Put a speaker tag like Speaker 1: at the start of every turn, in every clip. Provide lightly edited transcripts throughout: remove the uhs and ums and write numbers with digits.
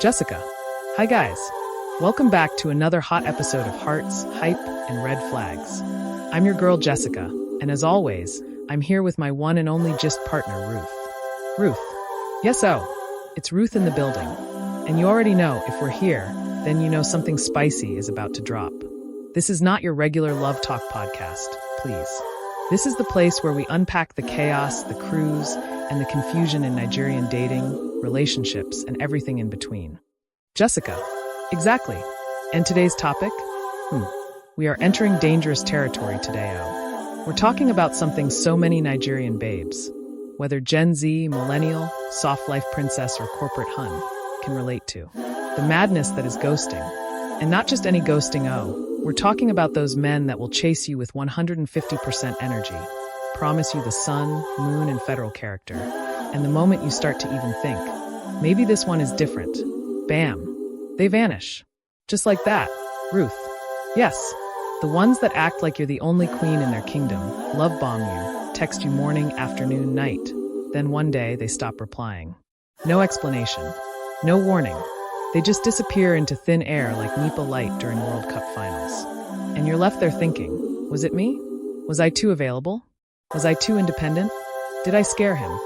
Speaker 1: Jessica. Hi guys. Welcome back to another hot episode of Hearts, Hype, and Red Flags. I'm your girl Jessica, and as always, I'm here with my one and only gist partner, Ruth. Ruth. Yes, it's Ruth in the building. And you already know, if we're here, then you know something spicy is about to drop. This is not your regular love talk podcast, please. This is the place where we unpack the chaos, the cruise, and the confusion in Nigerian dating, relationships, and everything in between. Jessica. Exactly. And today's topic? We are entering dangerous territory today, We're talking about something so many Nigerian babes, whether Gen Z, millennial, soft life princess, or corporate hun, can relate to. The madness that is ghosting. And not just any ghosting, we're talking about those men that will chase you with 150% energy, promise you the sun, moon, and federal character, and the moment you start to even think, maybe this one is different, bam, they vanish. Just like that. Ruth. Yes, the ones that act like you're the only queen in their kingdom, love bomb you, text you morning, afternoon, night. Then one day they stop replying. No explanation. No warning. They just disappear into thin air like Nipa Light during World Cup finals. And you're left there thinking, was it me? Was I too available? Was I too independent? Did I scare him?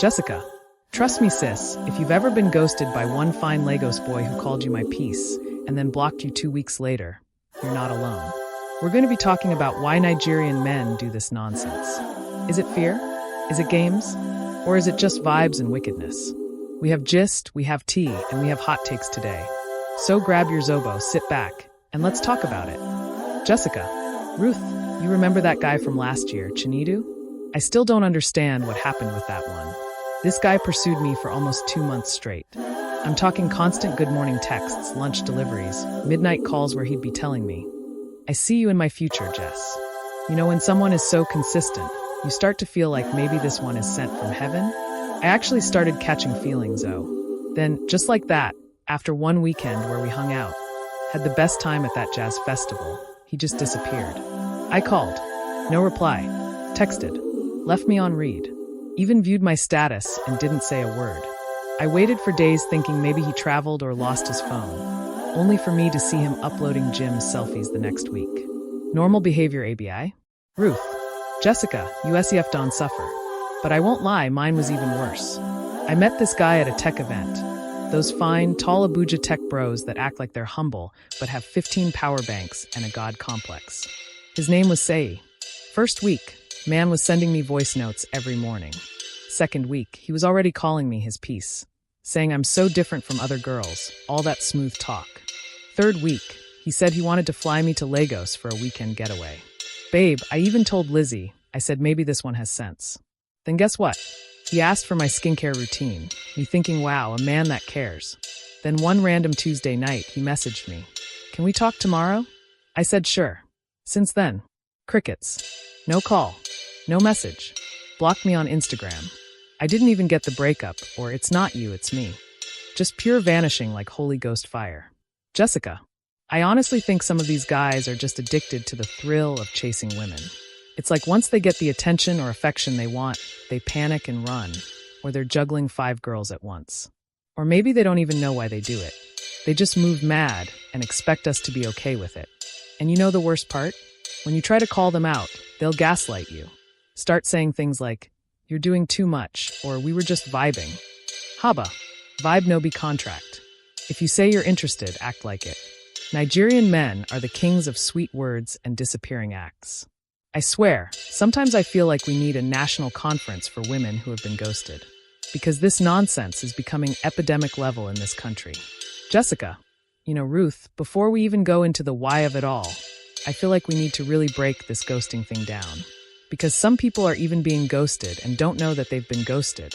Speaker 1: Jessica. Trust me, sis, if you've ever been ghosted by one fine Lagos boy who called you my piece and then blocked you 2 weeks later, you're not alone. We're going to be talking about why Nigerian men do this nonsense. Is it fear? Is it games? Or is it just vibes and wickedness? We have gist, we have tea, and we have hot takes today. So grab your Zobo, sit back, and let's talk about it. Jessica. Ruth, you remember that guy from last year, Chinedu? I still don't understand what happened with that one. This guy pursued me for almost 2 months straight. I'm talking constant good morning texts, lunch deliveries, midnight calls where he'd be telling me, I see you in my future, Jess. You know, when someone is so consistent, you start to feel like maybe this one is sent from heaven. I actually started catching feelings, Then, just like that, after one weekend where we hung out, had the best time at that jazz festival, he just disappeared. I called. No reply. Texted. Left me on read. Even viewed my status and didn't say a word. I waited for days thinking maybe he traveled or lost his phone, only for me to see him uploading gym selfies the next week. Normal behavior, ABI? Ruth. Jessica, USEF don't suffer. But I won't lie, mine was even worse. I met this guy at a tech event. Those fine, tall Abuja tech bros that act like they're humble, but have 15 power banks and a god complex. His name was Sei. First week, man was sending me voice notes every morning. Second week, he was already calling me his piece, saying I'm so different from other girls, all that smooth talk. Third week, he said he wanted to fly me to Lagos for a weekend getaway. Babe, I even told Lizzie, I said maybe this one has sense. Then guess what? He asked for my skincare routine, me thinking, wow, a man that cares. Then one random Tuesday night, he messaged me, can we talk tomorrow? I said sure. Since then, crickets. No call. No message. Blocked me on Instagram. I didn't even get the breakup, or it's not you, it's me. Just pure vanishing like Holy Ghost fire. Jessica. I honestly think some of these guys are just addicted to the thrill of chasing women. It's like once they get the attention or affection they want, they panic and run, or they're juggling 5 girls at once. Or maybe they don't even know why they do it. They just move mad and expect us to be okay with it. And you know the worst part? When you try to call them out, they'll gaslight you. Start saying things like, you're doing too much, or we were just vibing. Haba. Vibe no be contract. If you say you're interested, act like it. Nigerian men are the kings of sweet words and disappearing acts. I swear, sometimes I feel like we need a national conference for women who have been ghosted. Because this nonsense is becoming epidemic level in this country. Jessica. You know, Ruth, before we even go into the why of it all, I feel like we need to really break this ghosting thing down. Because some people are even being ghosted and don't know that they've been ghosted.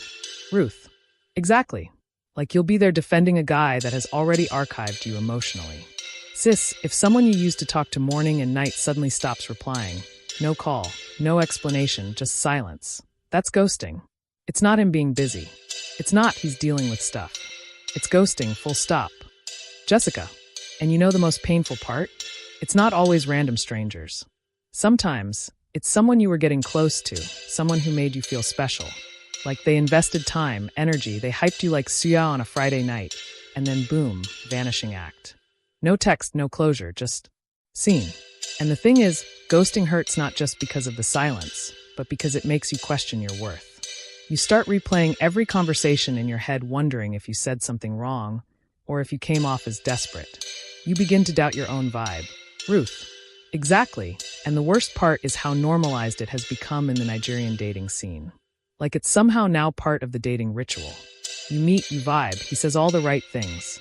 Speaker 1: Ruth. Exactly. Like you'll be there defending a guy that has already archived you emotionally. Sis, if someone you used to talk to morning and night suddenly stops replying, no call, no explanation, just silence. That's ghosting. It's not him being busy. It's not he's dealing with stuff. It's ghosting, full stop. Jessica. And you know the most painful part? It's not always random strangers. Sometimes, it's someone you were getting close to, someone who made you feel special. Like they invested time, energy, they hyped you like suya on a Friday night, and then boom, vanishing act. No text, no closure, just scene. And the thing is, ghosting hurts not just because of the silence, but because it makes you question your worth. You start replaying every conversation in your head, wondering if you said something wrong or if you came off as desperate. You begin to doubt your own vibe. Ruth. Exactly. And the worst part is how normalized it has become in the Nigerian dating scene. Like it's somehow now part of the dating ritual. You meet, you vibe, he says all the right things.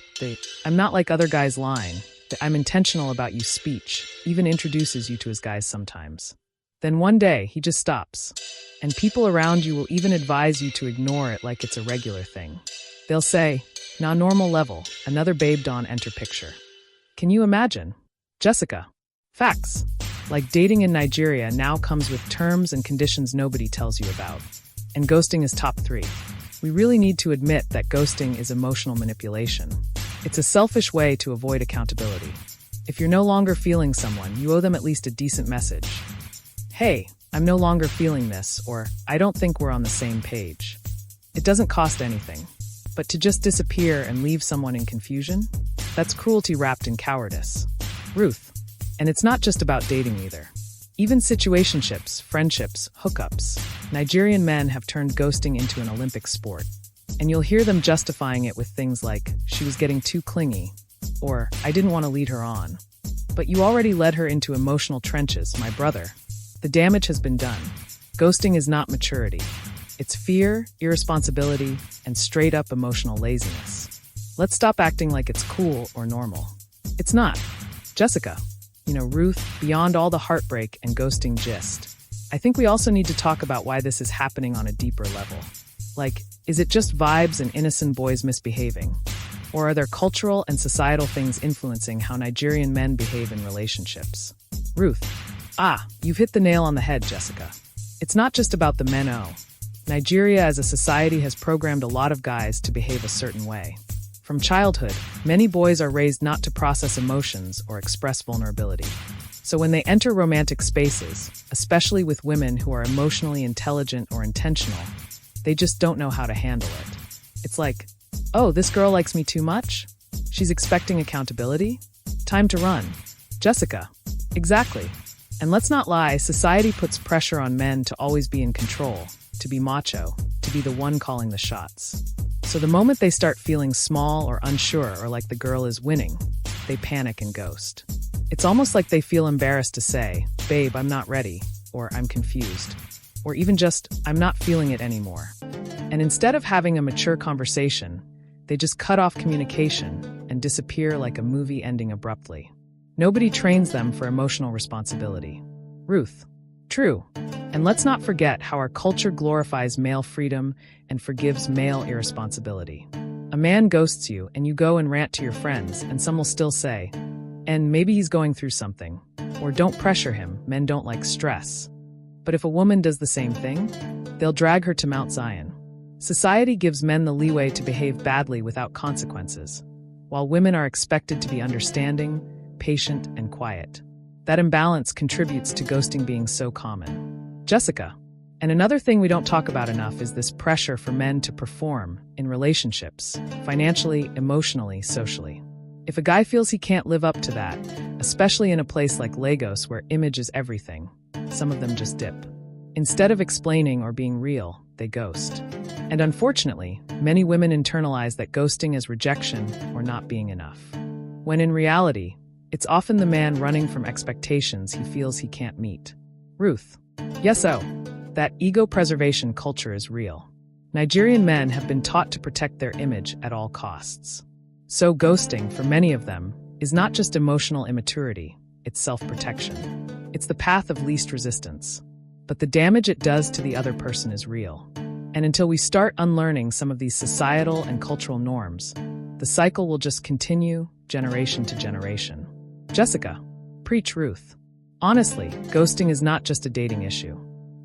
Speaker 1: I'm not like other guys line. I'm intentional about you speech, even introduces you to his guys sometimes. Then one day, he just stops. And people around you will even advise you to ignore it like it's a regular thing. They'll say, "Nah, normal level, another babe Dawn enter picture." Can you imagine? Jessica. Facts. Like dating in Nigeria now comes with terms and conditions nobody tells you about. And ghosting is top 3. We really need to admit that ghosting is emotional manipulation. It's a selfish way to avoid accountability. If you're no longer feeling someone, you owe them at least a decent message. Hey, I'm no longer feeling this, or I don't think we're on the same page. It doesn't cost anything. But to just disappear and leave someone in confusion? That's cruelty wrapped in cowardice. Ruth. And it's not just about dating either. Even situationships, friendships, hookups. Nigerian men have turned ghosting into an Olympic sport. And you'll hear them justifying it with things like, "She was getting too clingy," or "I didn't want to lead her on." But you already led her into emotional trenches, my brother. The damage has been done. Ghosting is not maturity. It's fear, irresponsibility, and straight-up emotional laziness. Let's stop acting like it's cool or normal. It's not. Jessica. Ruth, beyond all the heartbreak and ghosting gist, I think we also need to talk about why this is happening on a deeper level. Like, is it just vibes and innocent boys misbehaving? Or are there cultural and societal things influencing how Nigerian men behave in relationships? Ruth. You've hit the nail on the head, Jessica. It's not just about the men. Nigeria as a society has programmed a lot of guys to behave a certain way. From childhood, many boys are raised not to process emotions or express vulnerability. So when they enter romantic spaces, especially with women who are emotionally intelligent or intentional, they just don't know how to handle it. It's like, "Oh, this girl likes me too much? She's expecting accountability? Time to run." Jessica. Exactly. And let's not lie, society puts pressure on men to always be in control, to be macho, to be the one calling the shots. So the moment they start feeling small or unsure or like the girl is winning, they panic and ghost. It's almost like they feel embarrassed to say, "Babe, I'm not ready," or "I'm confused," or even just, "I'm not feeling it anymore." And instead of having a mature conversation, they just cut off communication and disappear like a movie ending abruptly. Nobody trains them for emotional responsibility. Ruth. True. And let's not forget how our culture glorifies male freedom and forgives male irresponsibility. A man ghosts you and you go and rant to your friends, and some will still say, "And maybe he's going through something," or "Don't pressure him, men don't like stress." But if a woman does the same thing, they'll drag her to Mount Zion. Society gives men the leeway to behave badly without consequences, while women are expected to be understanding, patient, and quiet. That imbalance contributes to ghosting being so common. Jessica. And another thing we don't talk about enough is this pressure for men to perform in relationships, financially, emotionally, socially. If a guy feels he can't live up to that, especially in a place like Lagos where image is everything, some of them just dip. Instead of explaining or being real, they ghost. And unfortunately, many women internalize that ghosting is rejection or not being enough. When in reality, it's often the man running from expectations he feels he can't meet. Ruth. Yes-o. That ego preservation culture is real. Nigerian men have been taught to protect their image at all costs. So ghosting, for many of them, is not just emotional immaturity, it's self-protection. It's the path of least resistance. But the damage it does to the other person is real. And until we start unlearning some of these societal and cultural norms, the cycle will just continue, generation to generation. Jessica. Preach, Ruth. Honestly, ghosting is not just a dating issue.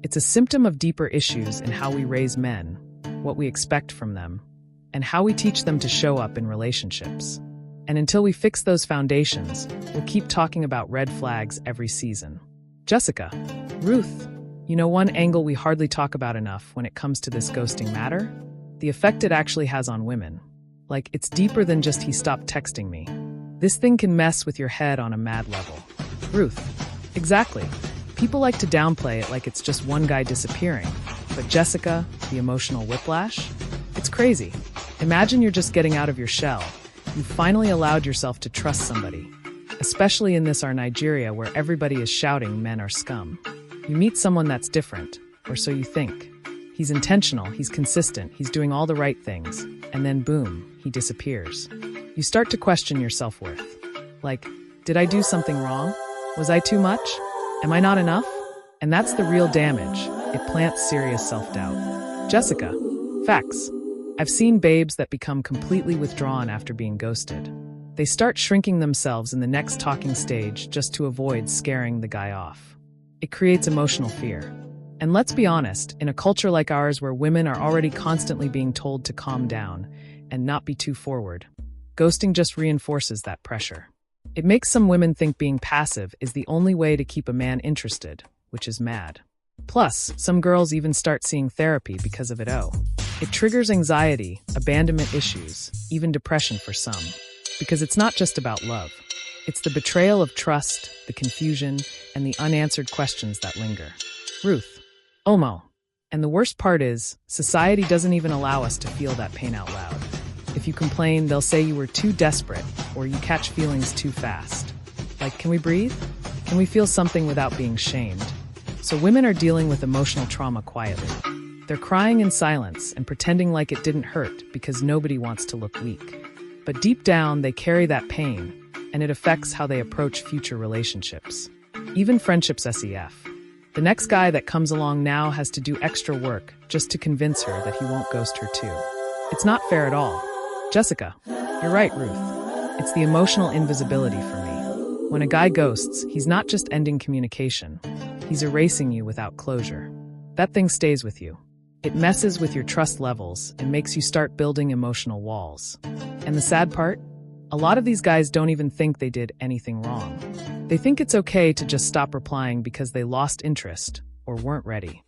Speaker 1: It's a symptom of deeper issues in how we raise men, what we expect from them, and how we teach them to show up in relationships. And until we fix those foundations, we'll keep talking about red flags every season. Jessica. Ruth. One angle we hardly talk about enough when it comes to this ghosting matter? The effect it actually has on women. Like, it's deeper than just he stopped texting me. This thing can mess with your head on a mad level. Ruth. Exactly. People like to downplay it like it's just one guy disappearing. But Jessica, the emotional whiplash? It's crazy. Imagine you're just getting out of your shell. You've finally allowed yourself to trust somebody. Especially in this our Nigeria where everybody is shouting men are scum. You meet someone that's different, or so you think. He's intentional, he's consistent, he's doing all the right things. And then boom, he disappears. You start to question your self-worth. Like, did I do something wrong? Was I too much? Am I not enough? And that's the real damage. It plants serious self-doubt. Jessica. Facts. I've seen babes that become completely withdrawn after being ghosted. They start shrinking themselves in the next talking stage just to avoid scaring the guy off. It creates emotional fear. And let's be honest, in a culture like ours where women are already constantly being told to calm down and not be too forward, ghosting just reinforces that pressure. It makes some women think being passive is the only way to keep a man interested, which is mad. Plus, some girls even start seeing therapy because of it. It triggers anxiety, abandonment issues, even depression for some. Because it's not just about love. It's the betrayal of trust, the confusion, and the unanswered questions that linger. Ruth. Omo. And the worst part is, society doesn't even allow us to feel that pain out loud. If you complain, they'll say you were too desperate, or you catch feelings too fast. Like, can we breathe? Can we feel something without being shamed? So women are dealing with emotional trauma quietly. They're crying in silence and pretending like it didn't hurt because nobody wants to look weak. But deep down, they carry that pain, and it affects how they approach future relationships. Even friendships SEF. The next guy that comes along now has to do extra work just to convince her that he won't ghost her too. It's not fair at all. Jessica, you're right, Ruth. It's the emotional invisibility for me. When a guy ghosts, he's not just ending communication. He's erasing you without closure. That thing stays with you. It messes with your trust levels and makes you start building emotional walls. And the sad part? A lot of these guys don't even think they did anything wrong. They think it's okay to just stop replying because they lost interest or weren't ready.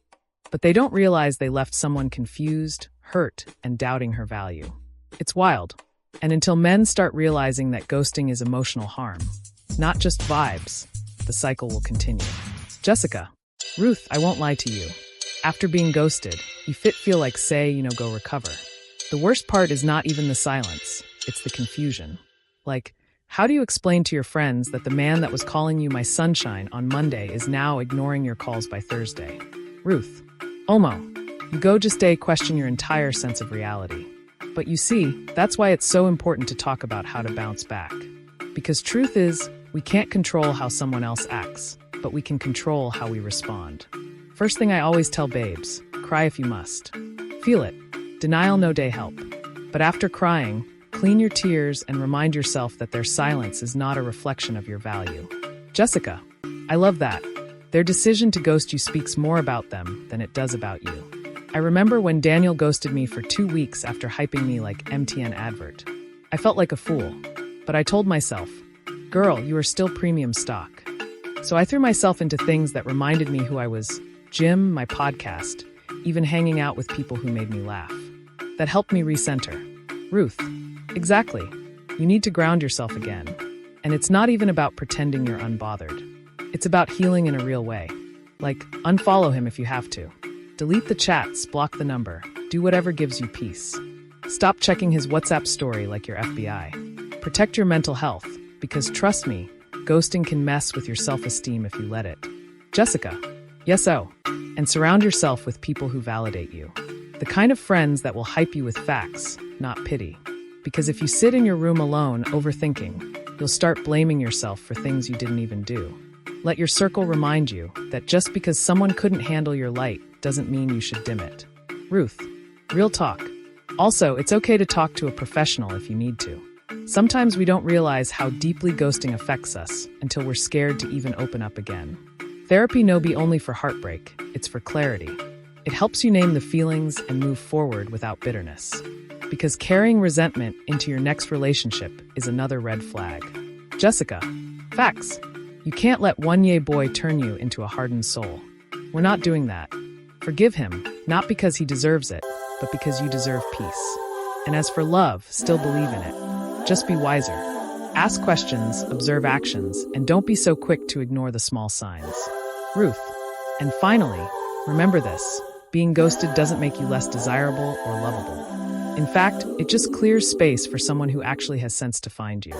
Speaker 1: But they don't realize they left someone confused, hurt, and doubting her value. It's wild. And until men start realizing that ghosting is emotional harm, not just vibes, the cycle will continue. Jessica. Ruth, I won't lie to you. After being ghosted, you feel like go recover. The worst part is not even the silence, it's the confusion. Like, how do you explain to your friends that the man that was calling you my sunshine on Monday is now ignoring your calls by Thursday? Ruth. Omo. You go just question your entire sense of reality. But you see, that's why it's so important to talk about how to bounce back. Because truth is, we can't control how someone else acts, but we can control how we respond. First thing I always tell babes, cry if you must. Feel it. Denial no day help. But after crying, clean your tears and remind yourself that their silence is not a reflection of your value. Jessica. I love that. Their decision to ghost you speaks more about them than it does about you. I remember when Daniel ghosted me for 2 weeks after hyping me like MTN advert. I felt like a fool, but I told myself, girl, you are still premium stock. So I threw myself into things that reminded me who I was, gym, my podcast, even hanging out with people who made me laugh. That helped me recenter. Ruth. Exactly. You need to ground yourself again. And it's not even about pretending you're unbothered. It's about healing in a real way. Like, unfollow him if you have to. Delete the chats, block the number, do whatever gives you peace. Stop checking his WhatsApp story like your FBI. Protect your mental health, because trust me, ghosting can mess with your self-esteem if you let it. Jessica. Yes-o. And surround yourself with people who validate you. The kind of friends that will hype you with facts, not pity. Because if you sit in your room alone overthinking, you'll start blaming yourself for things you didn't even do. Let your circle remind you that just because someone couldn't handle your light doesn't mean you should dim it. Ruth. Real talk. Also, it's okay to talk to a professional if you need to. Sometimes we don't realize how deeply ghosting affects us until we're scared to even open up again. Therapy no be only for heartbreak, it's for clarity. It helps you name the feelings and move forward without bitterness. Because carrying resentment into your next relationship is another red flag. Jessica. Facts. You can't let one yay boy turn you into a hardened soul. We're not doing that. Forgive him, not because he deserves it, but because you deserve peace. And as for love, still believe in it. Just be wiser. Ask questions, observe actions, and don't be so quick to ignore the small signs. Ruth. And finally, remember this. Being ghosted doesn't make you less desirable or lovable. In fact, it just clears space for someone who actually has sense to find you.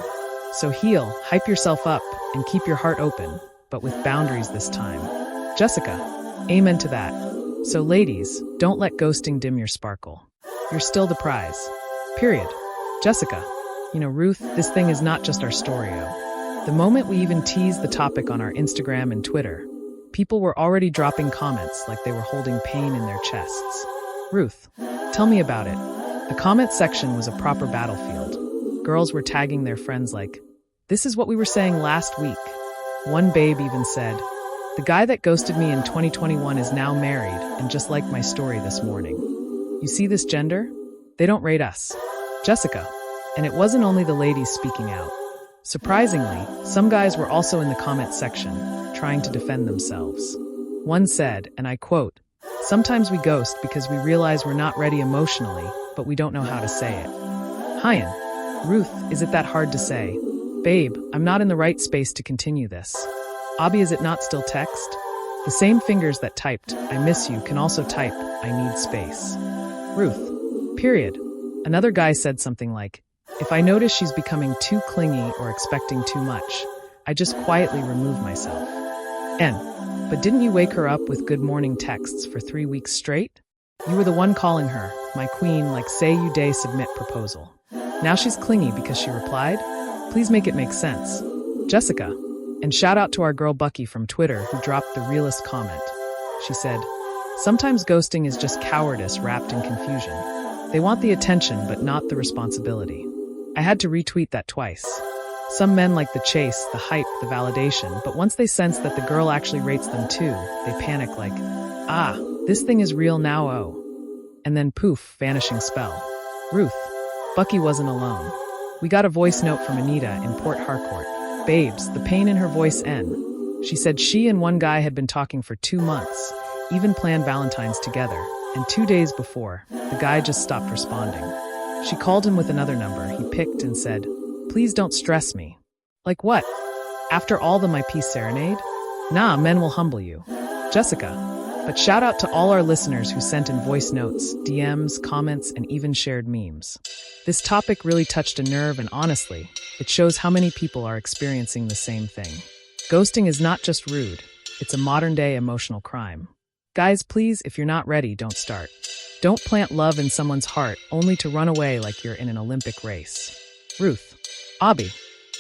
Speaker 1: So heal, hype yourself up, and keep your heart open, but with boundaries this time. Jessica. Amen to that. So ladies, don't let ghosting dim your sparkle. You're still the prize. Period. Jessica. Ruth, this thing is not just our story-o. The moment we even teased the topic on our Instagram and Twitter, people were already dropping comments like they were holding pain in their chests. Ruth, tell me about it. The comment section was a proper battlefield. Girls were tagging their friends like, "This is what we were saying last week." One babe even said, "The guy that ghosted me in 2021 is now married and just liked my story this morning." You see this gender? They don't rate us. Jessica. And it wasn't only the ladies speaking out. Surprisingly, some guys were also in the comment section, trying to defend themselves. One said, and I quote, "Sometimes we ghost because we realize we're not ready emotionally, but we don't know how to say it." Hyan. Ruth, is it that hard to say? Babe, I'm not in the right space to continue this. Abby, is it not still text? The same fingers that typed, "I miss you," can also type, "I need space." Ruth. Period. Another guy said something like, "If I notice she's becoming too clingy or expecting too much, I just quietly remove myself." But didn't you wake her up with good morning texts for 3 weeks straight? You were the one calling her, "My queen," like say you day submit proposal. Now she's clingy because she replied? Please make it make sense. Jessica. And shout out to our girl Bucky from Twitter who dropped the realest comment. She said, "Sometimes ghosting is just cowardice wrapped in confusion. They want the attention but not the responsibility." I had to retweet that twice. Some men like the chase, the hype, the validation, but once they sense that the girl actually rates them too, they panic like, this thing is real now, oh. And then poof, vanishing spell. Ruth. Bucky wasn't alone. We got a voice note from Anita in Port Harcourt. Babes, the pain in her voice N. She said she and one guy had been talking for 2 months, even planned Valentine's together, and 2 days before, the guy just stopped responding. She called him with another number he picked and said, "Please don't stress me." Like what? After all the My Peace serenade? Nah, men will humble you. Jessica. But shout out to all our listeners who sent in voice notes, DMs, comments, and even shared memes. This topic really touched a nerve, and honestly, it shows how many people are experiencing the same thing. Ghosting is not just rude, it's a modern-day emotional crime. Guys, please, if you're not ready, don't start. Don't plant love in someone's heart only to run away like you're in an Olympic race. Ruth. Abby.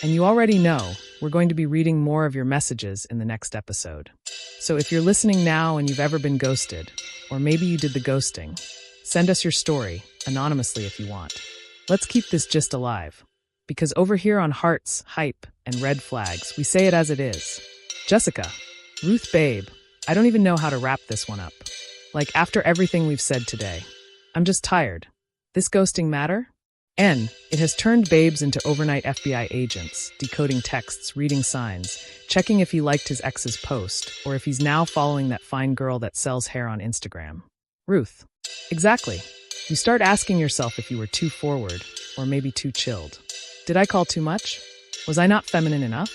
Speaker 1: And you already know, we're going to be reading more of your messages in the next episode. So if you're listening now and you've ever been ghosted, or maybe you did the ghosting, send us your story, anonymously if you want. Let's keep this gist alive. Because over here on Hearts, Hype, and Red Flags, we say it as it is. Jessica. Ruth, babe, I don't even know how to wrap this one up. Like, after everything we've said today, I'm just tired. This ghosting matter? N. It has turned babes into overnight FBI agents, decoding texts, reading signs, checking if he liked his ex's post, or if he's now following that fine girl that sells hair on Instagram. Ruth. Exactly. You start asking yourself if you were too forward, or maybe too chilled. Did I call too much? Was I not feminine enough?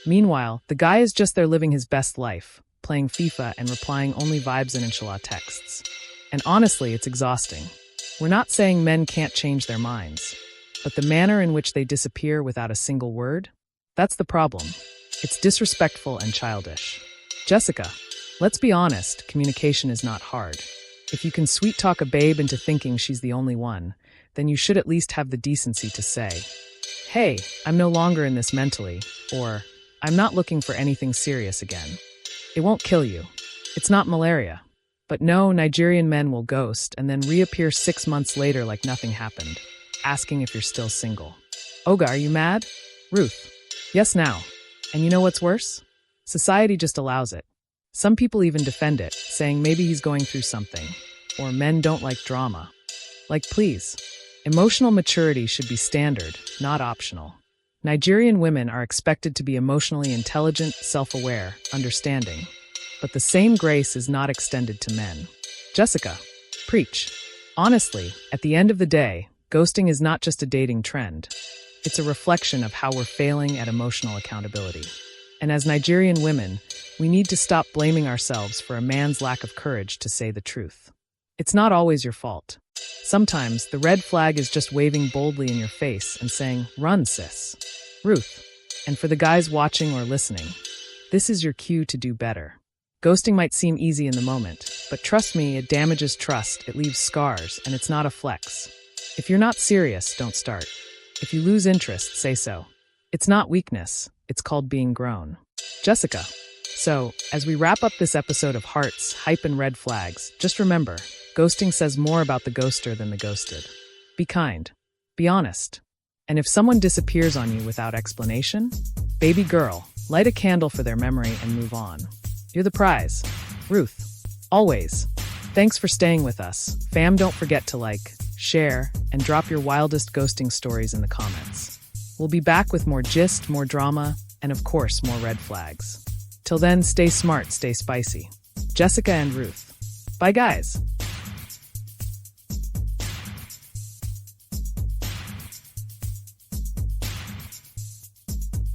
Speaker 1: Meanwhile, the guy is just there living his best life, playing FIFA and replying only vibes and inshallah texts. And honestly, it's exhausting. We're not saying men can't change their minds, but the manner in which they disappear without a single word? That's the problem. It's disrespectful and childish. Jessica, let's be honest, communication is not hard. If you can sweet talk a babe into thinking she's the only one, then you should at least have the decency to say, "Hey, I'm no longer in this mentally," or "I'm not looking for anything serious again." It won't kill you. It's not malaria. But no, Nigerian men will ghost and then reappear 6 months later like nothing happened, asking if you're still single. Oga, are you mad? Ruth. Yes, now. And you know what's worse? Society just allows it. Some people even defend it, saying maybe he's going through something, or men don't like drama. Like, please. Emotional maturity should be standard, not optional. Nigerian women are expected to be emotionally intelligent, self-aware, understanding. But the same grace is not extended to men. Jessica. Preach. Honestly, at the end of the day, ghosting is not just a dating trend. It's a reflection of how we're failing at emotional accountability. And as Nigerian women, we need to stop blaming ourselves for a man's lack of courage to say the truth. It's not always your fault. Sometimes the red flag is just waving boldly in your face and saying, "Run, sis." Ruth. And for the guys watching or listening, this is your cue to do better. Ghosting might seem easy in the moment, but trust me, it damages trust, it leaves scars, and it's not a flex. If you're not serious, don't start. If you lose interest, say so. It's not weakness, it's called being grown. Jessica. So, as we wrap up this episode of Hearts, Hype, and Red Flags, just remember, ghosting says more about the ghoster than the ghosted. Be kind. Be honest. And if someone disappears on you without explanation, baby girl, light a candle for their memory and move on. You're the prize. Ruth. Always. Thanks for staying with us. Fam, don't forget to like, share, and drop your wildest ghosting stories in the comments. We'll be back with more gist, more drama, and of course, more red flags. Till then, stay smart, stay spicy. Jessica and Ruth. Bye, guys.